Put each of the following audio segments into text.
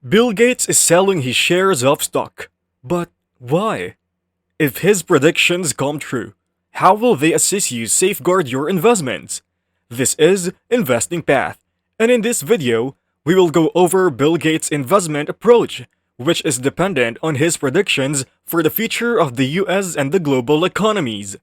Bill Gates is selling his shares of stock. But why? If his predictions come true, how will they assist you safeguard your investments? This is Investing Path, and in this video, we will go over Bill Gates' investment approach, which is dependent on his predictions for the future of the US and the global economies.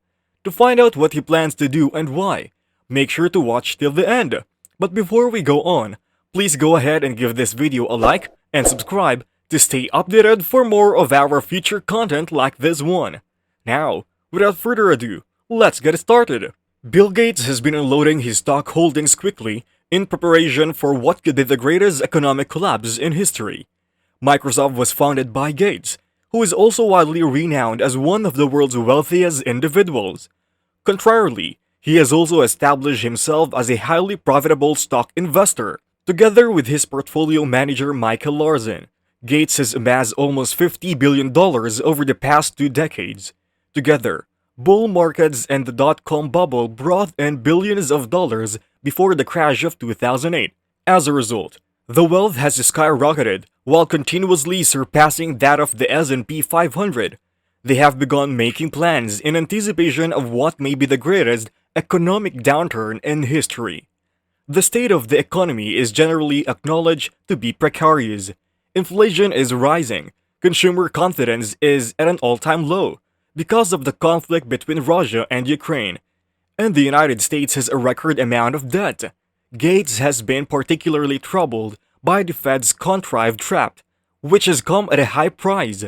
To find out what he plans to do and why, make sure to watch till the end. But before we go on, please go ahead and give this video a like and subscribe to stay updated for more of our future content like this one. Now, without further ado, let's get started. Bill Gates has been unloading his stock holdings quickly in preparation for what could be the greatest economic collapse in history. Microsoft was founded by Gates, who is also widely renowned as one of the world's wealthiest individuals. Contrarily, he has also established himself as a highly profitable stock investor. Together with his portfolio manager Michael Larson, Gates has amassed almost $50 billion over the past 2 decades. Together, bull markets and the dot-com bubble brought in billions of dollars before the crash of 2008. As a result, the wealth has skyrocketed while continuously surpassing that of the S&P 500. They have begun making plans in anticipation of what may be the greatest economic downturn in history. The state of the economy is generally acknowledged to be precarious. Inflation is rising, consumer confidence is at an all-time low because of the conflict between Russia and Ukraine, and the United States has a record amount of debt. Gates has been particularly troubled by the Fed's contrived trap, which has come at a high price.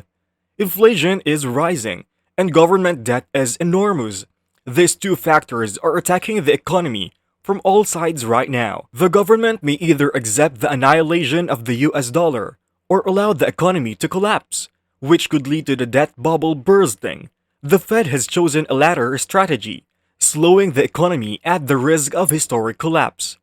Inflation is rising, and government debt is enormous. These two factors are attacking the economy from all sides right now. The government may either accept the annihilation of the US dollar or allow the economy to collapse, which could lead to the debt bubble bursting. The Fed has chosen a latter strategy, slowing the economy at the risk of historic collapse.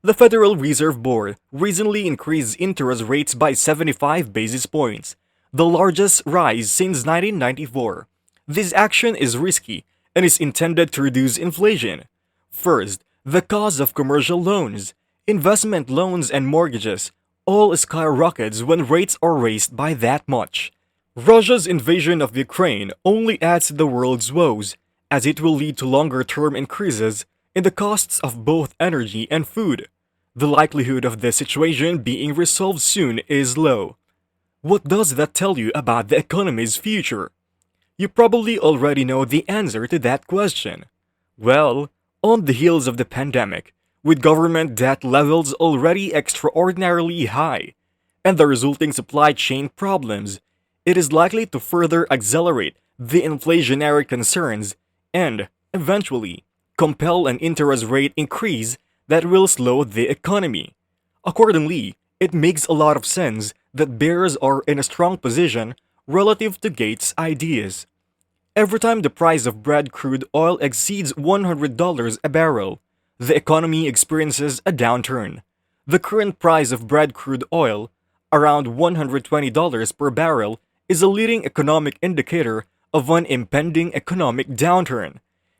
The Federal Reserve Board recently increased interest rates by 75 basis points, the largest rise since 1994. This action is risky and is intended to reduce inflation. First, the cost of commercial loans, investment loans, and mortgages all skyrockets when rates are raised by that much. Russia's invasion of Ukraine only adds to the world's woes, as it will lead to longer-term increases in the costs of both energy and food. The likelihood of this situation being resolved soon is low. What does that tell you about the economy's future? You probably already know the answer to that question. Well, on the heels of the pandemic, with government debt levels already extraordinarily high, and the resulting supply chain problems, it is likely to further accelerate the inflationary concerns and, eventually, compel an interest rate increase that will slow the economy. Accordingly, it makes a lot of sense that bears are in a strong position relative to Gates' ideas. Every time the price of Brent crude oil exceeds $100 a barrel, the economy experiences a downturn. The current price of Brent crude oil, around $120 per barrel, is a leading economic indicator of an impending economic downturn.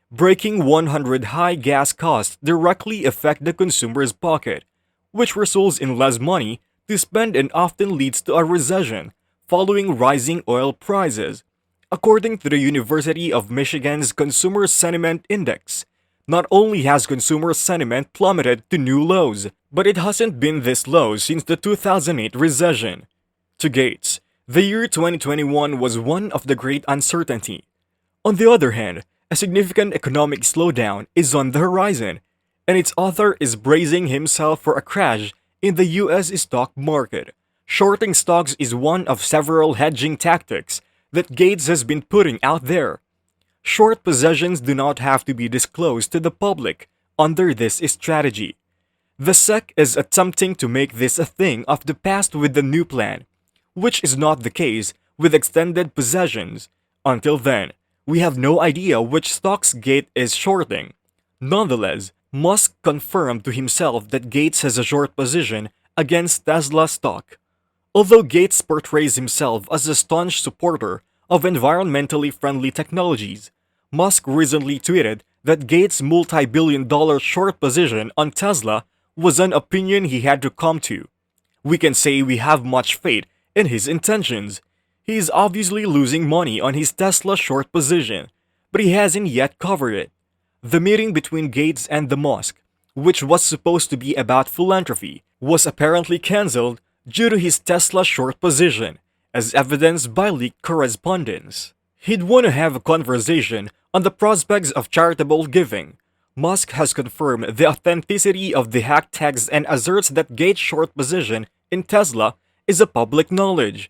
Breaking 100 high gas costs directly affect the consumer's pocket, which results in less money to spend and often leads to a recession following rising oil prices. According to the University of Michigan's Consumer Sentiment Index, not only has consumer sentiment plummeted to new lows, but it hasn't been this low since the 2008 recession. To Gates, the year 2021 was one of the great uncertainty. On the other hand, a significant economic slowdown is on the horizon, and its author is bracing himself for a crash in the US stock market. Shorting stocks is one of several hedging tactics that Gates has been putting out there. Short positions do not have to be disclosed to the public under this strategy. The SEC is attempting to make this a thing of the past with the new plan, which is not the case with extended possessions. Until then, we have no idea which stocks Gates is shorting. Nonetheless, Musk confirmed to himself that Gates has a short position against Tesla stock. Although Gates portrays himself as a staunch supporter of environmentally friendly technologies, Musk recently tweeted that Gates' multi-billion-dollar short position on Tesla was an opinion he had to come to. we can say we have much faith in his intentions. He is obviously losing money on his Tesla short position, but he hasn't yet covered it. The meeting between Gates and the Musk, which was supposed to be about philanthropy, was apparently cancelled due to his Tesla short position, as evidenced by leaked correspondence. He'd want to have a conversation on the prospects of charitable giving. Musk has confirmed the authenticity of the hacked text and asserts that Gates' short position in Tesla is a public knowledge.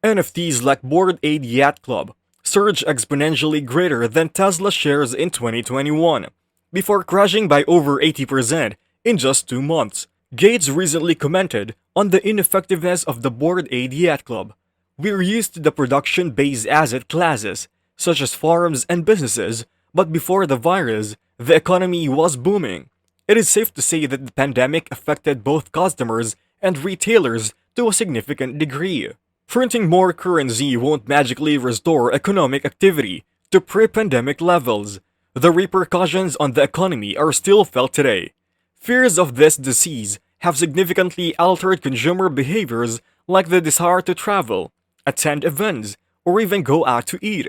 NFTs like Bored Ape Yacht Club surged exponentially greater than Tesla shares in 2021, before crashing by over 80% in just 2 months. Gates recently commented on the ineffectiveness of the Bored Ape Yacht Club. "We're used to the production-based asset classes, such as farms and businesses, but before the virus, the economy was booming. It is safe to say that the pandemic affected both customers and retailers to a significant degree. Printing more currency won't magically restore economic activity to pre-pandemic levels. The repercussions on the economy are still felt today. Fears of this disease have significantly altered consumer behaviors like the desire to travel, attend events, or even go out to eat,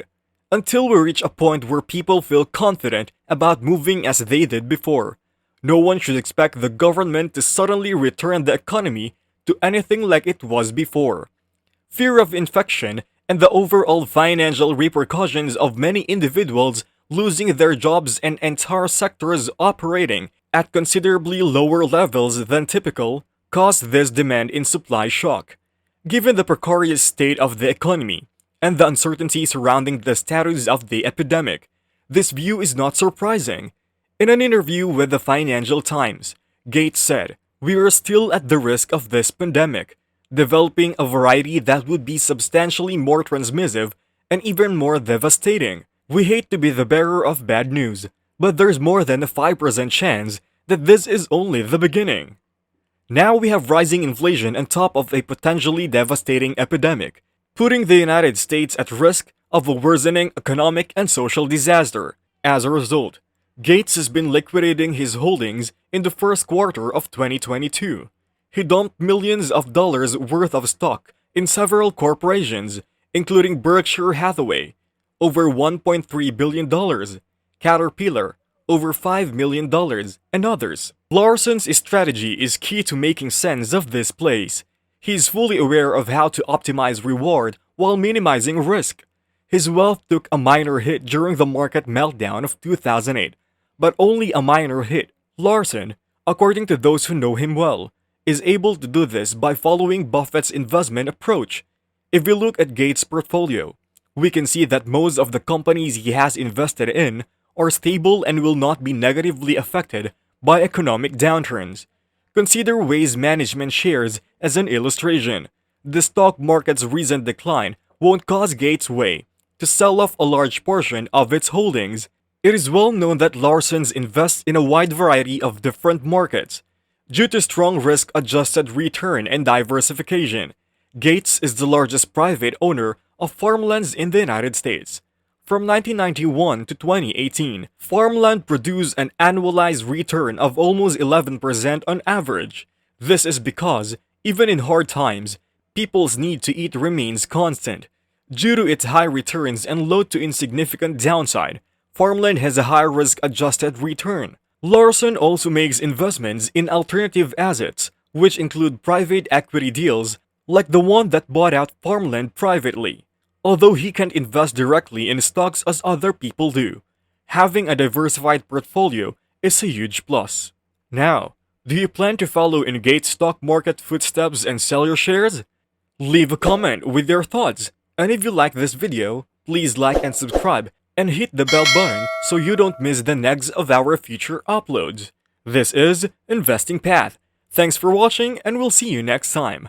until we reach a point where people feel confident about moving as they did before. No one should expect the government to suddenly return the economy to anything like it was before. Fear of infection and the overall financial repercussions of many individuals losing their jobs and entire sectors operating at considerably lower levels than typical caused this demand in supply shock. Given the precarious state of the economy and the uncertainty surrounding the status of the epidemic, this view is not surprising. In an interview with the Financial Times, Gates said, "We are still at the risk of this pandemic, developing a variety that would be substantially more transmissive and even more devastating. We hate to be the bearer of bad news, but there's more than a 5% chance that this is only the beginning." Now we have rising inflation on top of a potentially devastating epidemic, putting the United States at risk of a worsening economic and social disaster. As a result, Gates has been liquidating his holdings in the first quarter of 2022. He dumped millions of dollars worth of stock in several corporations, including Berkshire Hathaway, over $1.3 billion, Caterpillar, over $5 million, and others. Larson's strategy is key to making sense of this place. He is fully aware of how to optimize reward while minimizing risk. His wealth took a minor hit during the market meltdown of 2008, but only a minor hit. Larson, according to those who know him well, is able to do this by following Buffett's investment approach. If we look at Gates' portfolio, we can see that most of the companies he has invested in are stable and will not be negatively affected by economic downturns. Consider Waste Management shares as an illustration. The stock market's recent decline won't cause Gates Way to sell off a large portion of its holdings. It is well known that Larson's invests in a wide variety of different markets. Due to strong risk-adjusted return and diversification, Gates is the largest private owner of farmlands in the United States. From 1991 to 2018, farmland produced an annualized return of almost 11% on average. This is because, even in hard times, people's need to eat remains constant. Due to its high returns and low to insignificant downside, farmland has a high risk-adjusted return. Larson also makes investments in alternative assets, which include private equity deals like the one that bought out farmland privately. Although he can't invest directly in stocks as other people do, having a diversified portfolio is a huge plus. Now, do you plan to follow in Gates' stock market footsteps and sell your shares? Leave a comment with your thoughts, and if you like this video, please like and subscribe and hit the bell button so you don't miss the next of our future uploads. This is Investing Path. Thanks for watching and we'll see you next time.